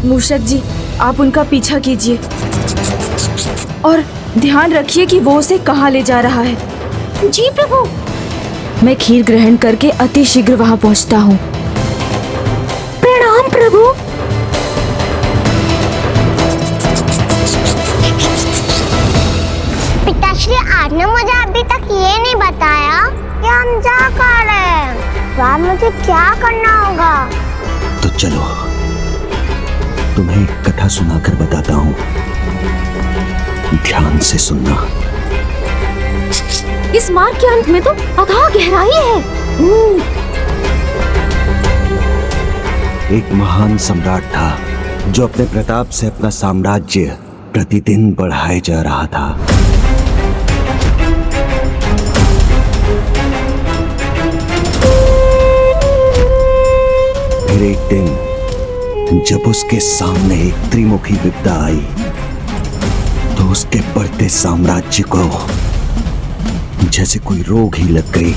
मूषक जी, आप उनका पीछा कीजिए और ध्यान रखिए कि वो उसे कहाँ ले जा रहा है। जी प्रभु। मैं खीर ग्रहण करके अति शीघ्र वहाँ पहुँचता हूँ। प्रणाम प्रभु। पिताश्री, आपने मुझे अभी तक ये नहीं बताया कि हम जा कहाँ रहे हैं। तो अब मुझे क्या करना होगा? तो चलो, तुम्हें एक कथा सुनाकर बताता हूँ, ध्यान से सुनना। इस मार्ग के अंत में तो अथाह गहराई है। एक महान सम्राट था जो अपने प्रताप से अपना साम्राज्य प्रतिदिन बढ़ाए जा रहा था। फिर एक दिन जब उसके सामने एक त्रिमुखी विपदा आई तो उसके बढ़ते साम्राज्य को जैसे कोई रोग ही लग गई।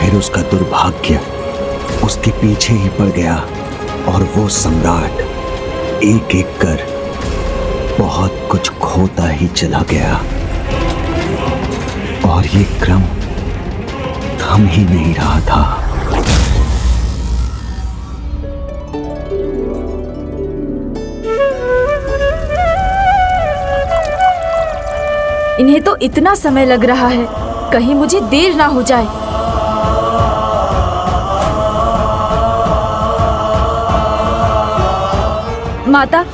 फिर उसका दुर्भाग्य उसके पीछे ही पड़ गया और वो सम्राट एक एक कर बहुत कुछ खोता ही चला गया। और ये क्रम थम ही नहीं रहा था। इन्हें तो इतना समय लग रहा है, कहीं मुझे देर ना हो जाए। माता,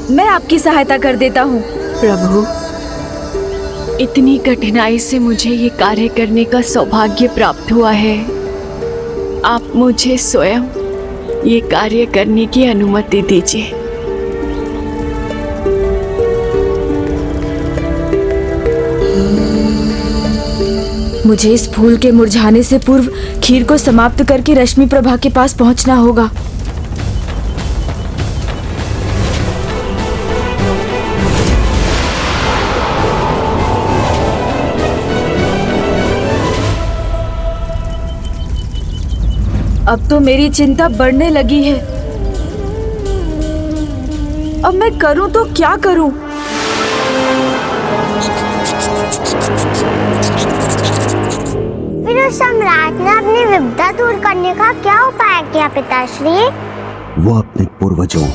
मैं आपकी सहायता कर देता हूँ। प्रभु, इतनी कठिनाई से मुझे ये कार्य करने का सौभाग्य प्राप्त हुआ है। आप मुझे स्वयं ये कार्य करने की अनुमति दीजिए। मुझे इस फूल के मुरझाने से पूर्व खीर को समाप्त करके रश्मि प्रभा के पास पहुंचना होगा। अब तो मेरी चिंता बढ़ने लगी है। अब मैं करूं तो क्या करूं? फिर उस सम्राट ने अपनी विपदा दूर करने का क्या उपाय किया पिताश्री? वो अपने पूर्वजों,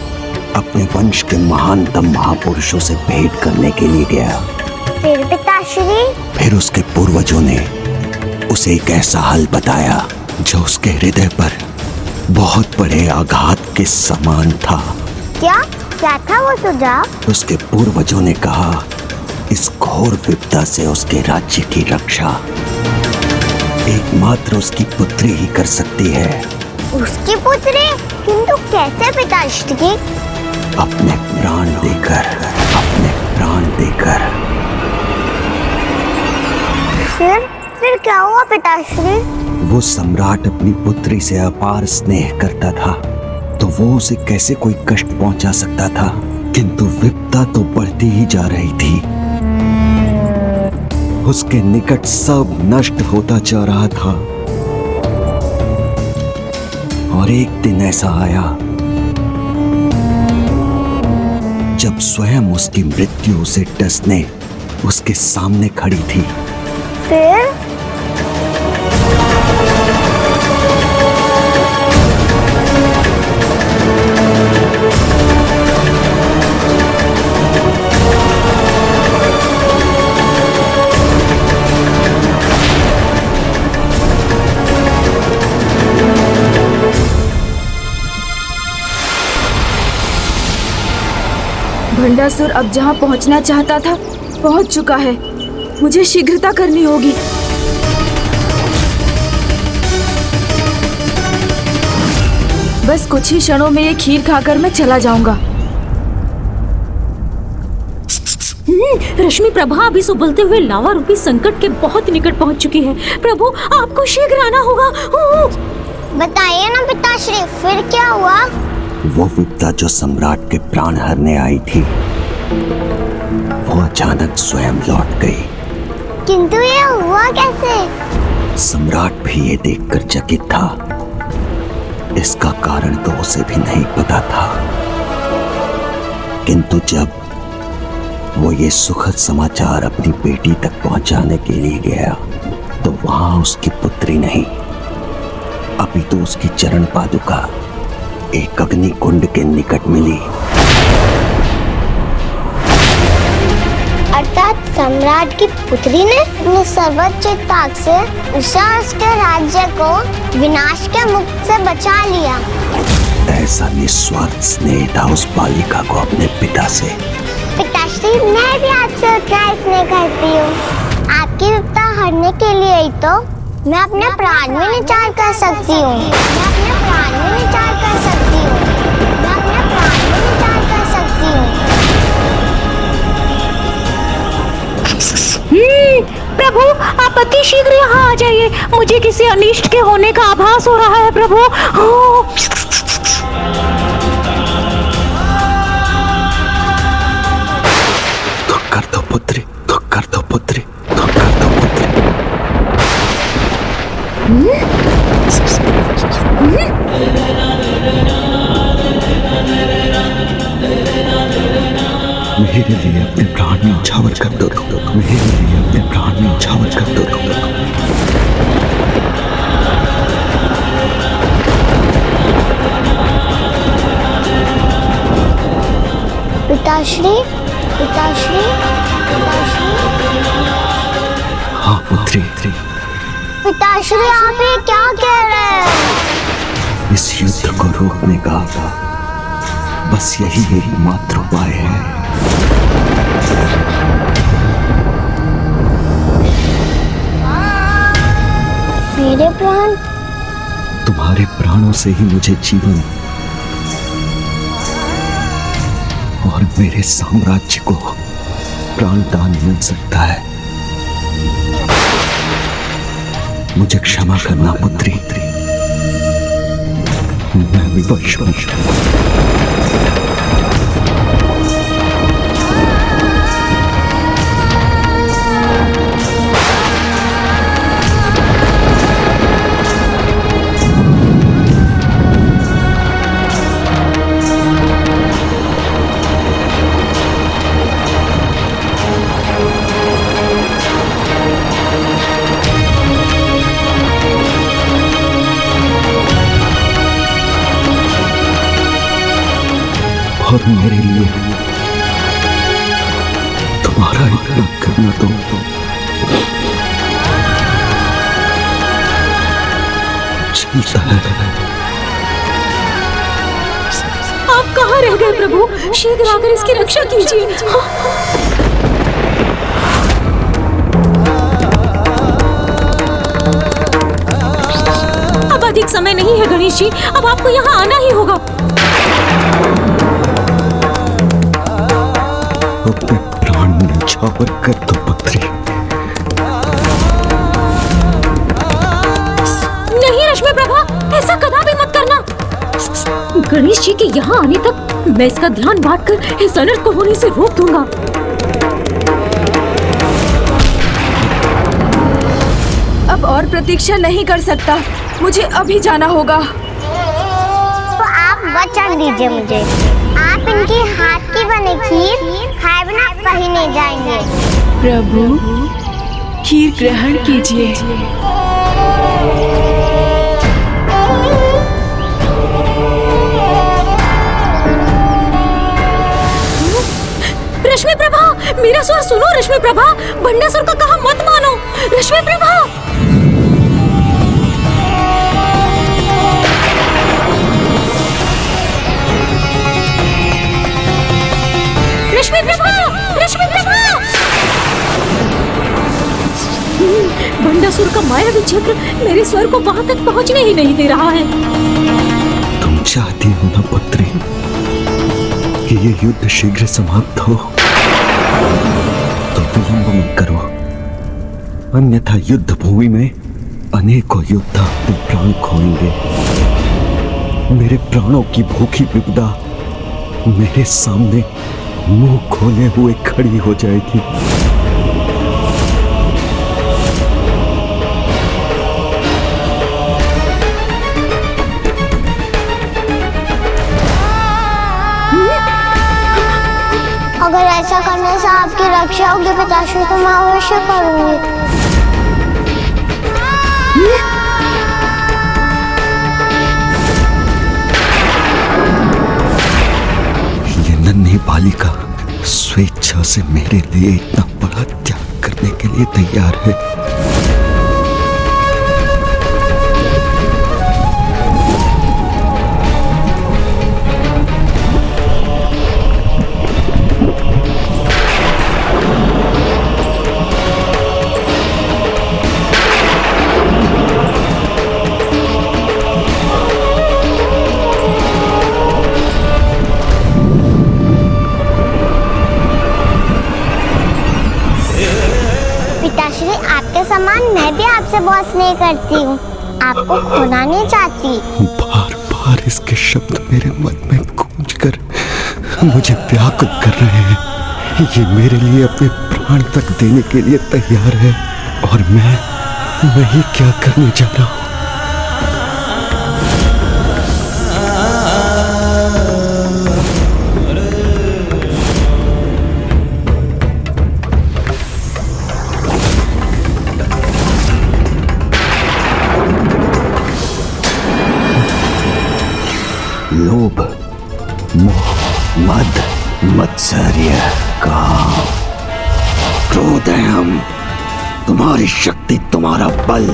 अपने वंश के महानतम महापुरुषों से भेंट करने के लिए गया। फिर पिताश्री? फिर उसके पूर्वजों ने उसे एक ऐसा हल बताया जो उसके हृदय पर बहुत बड़े आघात के समान था। क्या था वो सुझाव? उसके पूर्वजों ने कहा, इस घोर विपदा से उसके राज्य की रक्षा एकमात्र उसकी पुत्री ही कर सकती है। उसकी पुत्री? किंतु कैसे पिताश्री? अपने प्राण देकर, अपने प्राण देकर। फिर क्या हुआ पिताश्री? वो सम्राट अपनी पुत्री से अपार स्नेह करता था, तो वो उसे कैसे कोई कष्ट पहुंचा सकता था। किंतु विपदा तो बढ़ती ही जा रही थी। उसके निकट सब नष्ट होता जा रहा था। और एक दिन ऐसा आया जब स्वयं उसकी मृत्यु उसे डसने उसके सामने खड़ी थी। फिर? भंडासुर अब जहाँ पहुँचना चाहता था पहुँच चुका है। मुझे शीघ्रता करनी होगी। बस कुछ ही क्षणों में ये खीर खाकर मैं चला जाऊंगा। रश्मि प्रभा अभी इस उबलते हुए लावा रूपी संकट के बहुत निकट पहुंच चुकी है। प्रभु, आपको शीघ्र आना होगा। बताइए ना पिताश्री, फिर क्या हुआ? वो विपदा जो सम्राट के प्राण हरने आई थी, वो अचानक स्वयं लौट गई। किंतु ये हुआ कैसे? सम्राट भी ये देखकर चकित था। इसका कारण तो उसे भी नहीं पता था, किंतु जब वो ये सुखद समाचार अपनी बेटी तक पहुंचाने के लिए गया तो वहां उसकी पुत्री नहीं, अभी तो उसकी चरण पादुका एक अग्नि कुंड के निकट मिली। अर्थात सम्राट की पुत्री ने अपने सर्वोच्च ताक से उषा उसके राज्य को विनाश के मुख से बचा लिया। ऐसा निस्वार्थ स्नेह था उस बालिका को अपने पिता से। पिताश्री, मैं भी आपसे उतना स्नेह करती हूँ। आपकी विपदा हरने के लिए ही तो मैं अपने प्राण में निचार कर सकती हूँ। मैं अपने प्राण में निचार कर सकती हूँ। मैं अपने प्राण में निचार कर सकती हूँ। प्रभु, आप अति शीघ्र यहाँ आ जाइए। मुझे किसी अनिष्ट के होने का आभास हो रहा है प्रभु। तो कर दो पुत्री, तो कर दो पुत्री, तो कर दो पुत्री। मेरे लिए अपने प्राण में न्यौछावर कर दो, मेरे लिए अपने प्राण में न्यौछावर कर दो। पिताश्री, पिताश्री, पिताश्री। हाँ पुत्री। पिताश्री, आप ये क्या कह रहे हैं? इस युद्ध को रोकने का बस यही एकमात्र उपाय है। मेरे प्राण? तुम्हारे प्राणों से ही मुझे जीवन और मेरे साम्राज्य को प्राणदान मिल सकता है। मुझे क्षमा करना पुत्री, मैं विवश हूं। और मेरे लिए तुम्हारा इतना करना तो चलता है। आप कहाँ रह गए प्रभु? शीघ्र आकर इसकी रक्षा कीजिए। अब अधिक समय नहीं है गणेश जी, अब आपको यहाँ आना ही होगा। अपने प्राण में न्यौछावर कर दो पुत्री। नहीं रश्मि प्रभा, ऐसा कदापि मत करना। गणेश जी के यहाँ आने तक मैं इसका ध्यान बांटकर इस अनर्थ को होने से रोक दूंगा। अब और प्रतीक्षा नहीं कर सकता, मुझे अभी जाना होगा। तो आप वचन दीजिए मुझे, आप इनकी हाथ की बनी खीर खाए बिना कहीं नहीं जाएंगे। प्रभु, खीर ग्रहण कीजिए। रश्मि प्रभा, मेरा स्वर सुनो रश्मि प्रभा, भंडासुर का कहा मत मानो। रश्मि प्रभा, रश्मि प्रभा, रश्मि प्रभा। भंडासुर का मायावी चक्र मेरे स्वर को वहां तक पहुंचने ही नहीं दे रहा है। तुम चाहती हो ना पुत्री कि ये युद्ध शीघ्र समाप्त हो, तो विलंब मत करो, अन्यथा युद्ध भूमि में अनेकों योद्धा अपने प्राण खोएंगे। मेरे प्राणों की भूखी विपदा मेरे सामने मुंह खोले हुए खड़ी हो जाएगी। रक्षा होगी पिताश्री तो मैं अवश्य करूंगी। ये नन्ही बालिका स्वेच्छा से मेरे लिए इतना बड़ा त्याग करने के लिए तैयार है। पिताश्री आपके समान मैं भी आपसे बहुत स्नेह करती हूँ, आपको खोना नहीं चाहती। बार बार इसके शब्द मेरे मन में गूंज कर मुझे व्याकुल कर रहे हैं। ये मेरे लिए अपने प्राण तक देने के लिए तैयार है और मैं ये क्या करने जा रहा हूँ। लोभ, मोह, मद, मत्सर्य, काम, क्रोध है हम। तुम्हारी शक्ति, तुम्हारा बल,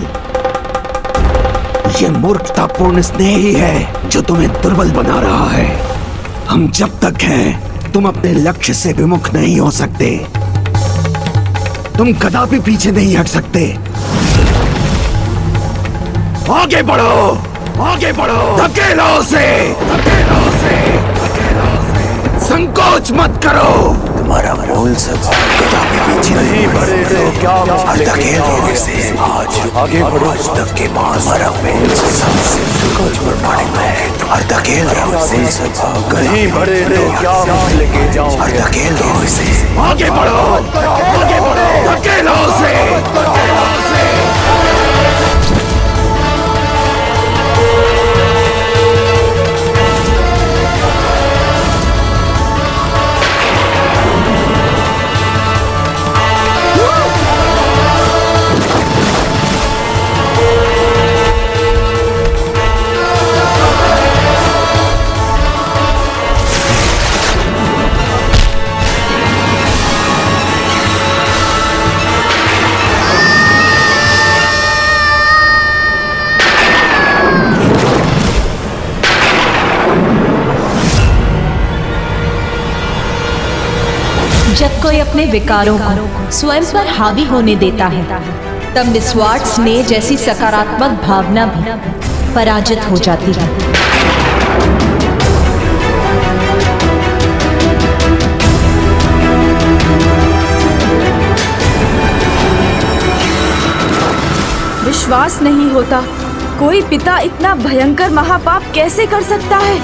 ये मूर्खतापूर्ण स्नेह ही है जो तुम्हें दुर्बल बना रहा है। हम जब तक हैं, तुम अपने लक्ष्य से विमुख नहीं हो सकते। तुम कदापि पीछे नहीं हट सकते। आगे बढ़ो, आगे बढ़ो, धकेलो उसे, धकेलो उसे, धकेलो उसे। संकोच मत करो। तुम्हारा मूल स्वभाव कदापि पीछे नहीं बढ़े। क्या धकेलो इसे। आज आगे बढ़ो। आज तक के बाद हमारा मूल स्वभाव संकोच पर मानित है। और धकेलो उसे। स्वभाव कहीं बढ़े क्या लेके जाओ। और धकेलो इसे। आगे बढ़ो, आगे बढ़ो, धकेलो उसे, धकेलो उसे। जब कोई अपने विकारों को स्वयं पर हावी होने देता है, तब निस्वार्थ स्नेह जैसी सकारात्मक भावना भी पराजित हो जाती है। विश्वास नहीं होता, कोई पिता इतना भयंकर महापाप कैसे कर सकता है?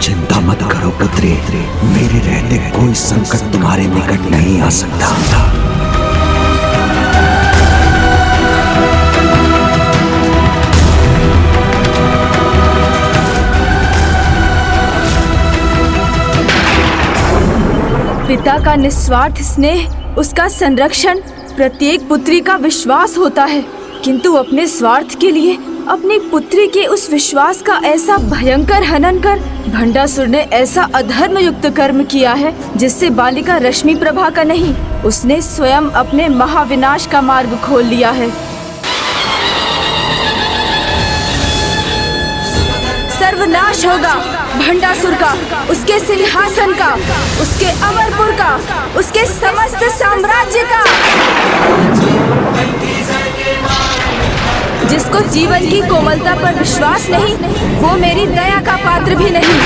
चिंता मत करो पुत्री, मेरे रहते कोई संकट तुम्हारे निकट नहीं आ सकता। पिता का निस्वार्थ स्नेह, उसका संरक्षण प्रत्येक पुत्री का विश्वास होता है, किंतु अपने स्वार्थ के लिए अपनी पुत्री के उस विश्वास का ऐसा भयंकर हनन कर भंडासुर ने ऐसा अधर्म युक्त कर्म किया है जिससे बालिका रश्मि प्रभा का नहीं, उसने स्वयं अपने महाविनाश का मार्ग खोल लिया है। सर्वनाश होगा भंडासुर का, उसके सिंहासन का, उसके अमरपुर का, उसके समस्त साम्राज्य का। जिसको जीवन की कोमलता पर विश्वास नहीं, वो मेरी दया का पात्र भी नहीं।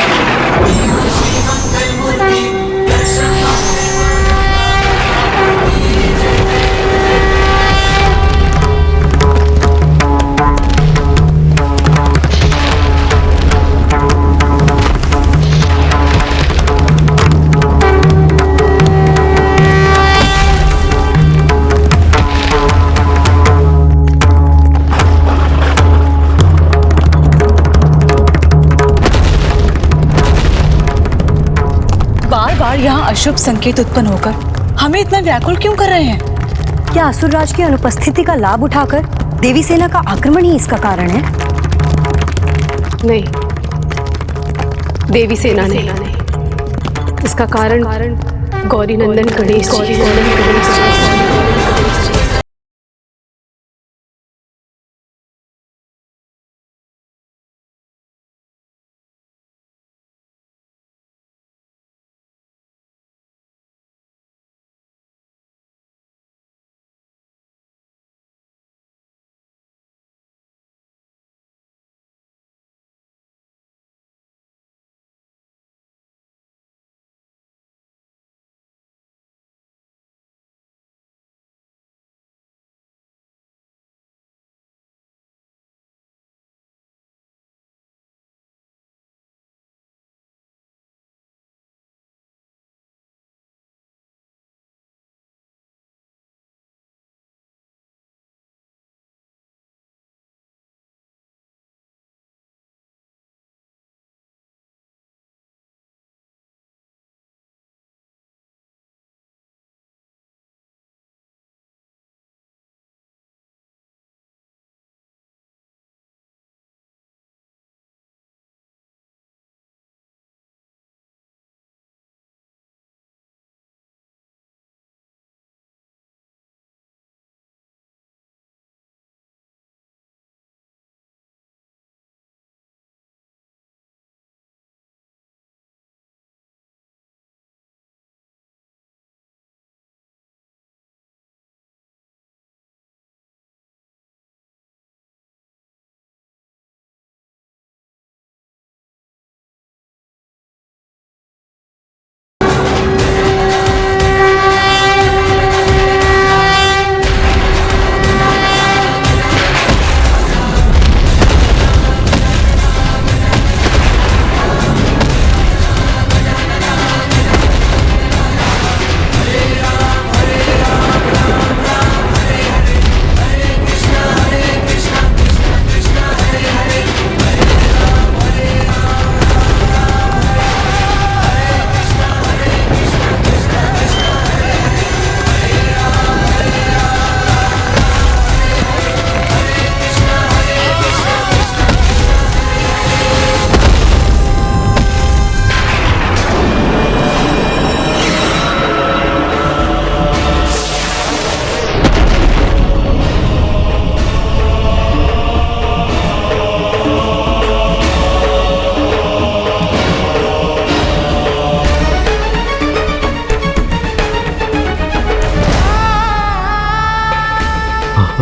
बार यहाँ अशुभ संकेत उत्पन्न होकर हमें इतना व्याकुल क्यों कर रहे हैं? क्या असुरराज की अनुपस्थिति का लाभ उठाकर देवी सेना का आक्रमण ही इसका कारण है? नहीं, देवी सेना नहीं, इसका कारण गौरी नंदन गणेश जी।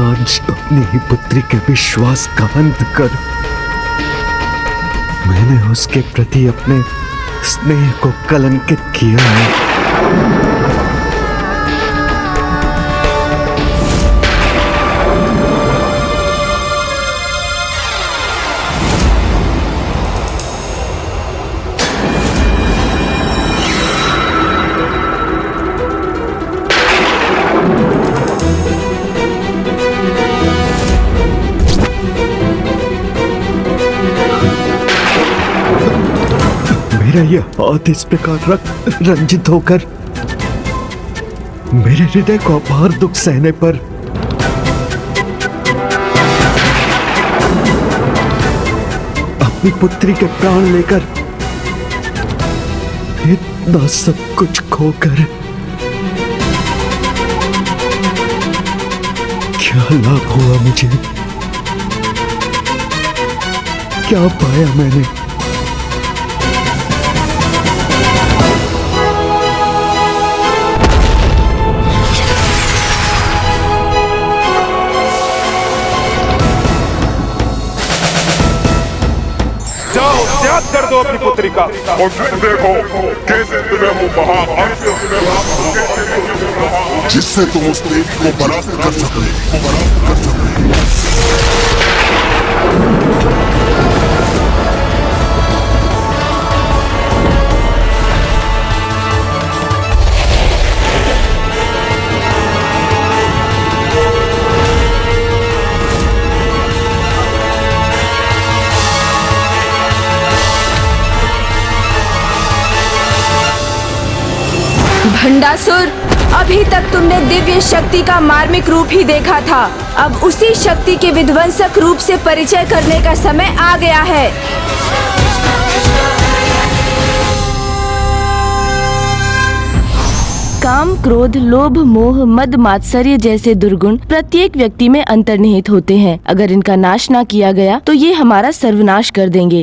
आज अपनी ही पुत्री के विश्वास का अंत कर मैंने उसके प्रति अपने स्नेह को कलंकित किया है। मेरा यह हाथ इस प्रकार रंजित होकर मेरे हृदय को अपार दुख सहने पर अपनी पुत्री के प्राण लेकर इतना सब कुछ खोकर क्या लाभ हुआ मुझे? क्या पाया मैंने? त्याग कर दो अपनी पुत्री का और फिर देखो कैसे तुम्हें वो महाभारत जिससे तुम उस देवी को परास्त कर सकते। भंडासुर, अभी तक तुमने दिव्य शक्ति का मार्मिक रूप ही देखा था। अब उसी शक्ति के विध्वंसक रूप से परिचय करने का समय आ गया है। काम, क्रोध, लोभ, मोह, मद, मात्सर्य जैसे दुर्गुण प्रत्येक व्यक्ति में अंतर्निहित होते हैं। अगर इनका नाश ना किया गया तो ये हमारा सर्वनाश कर देंगे।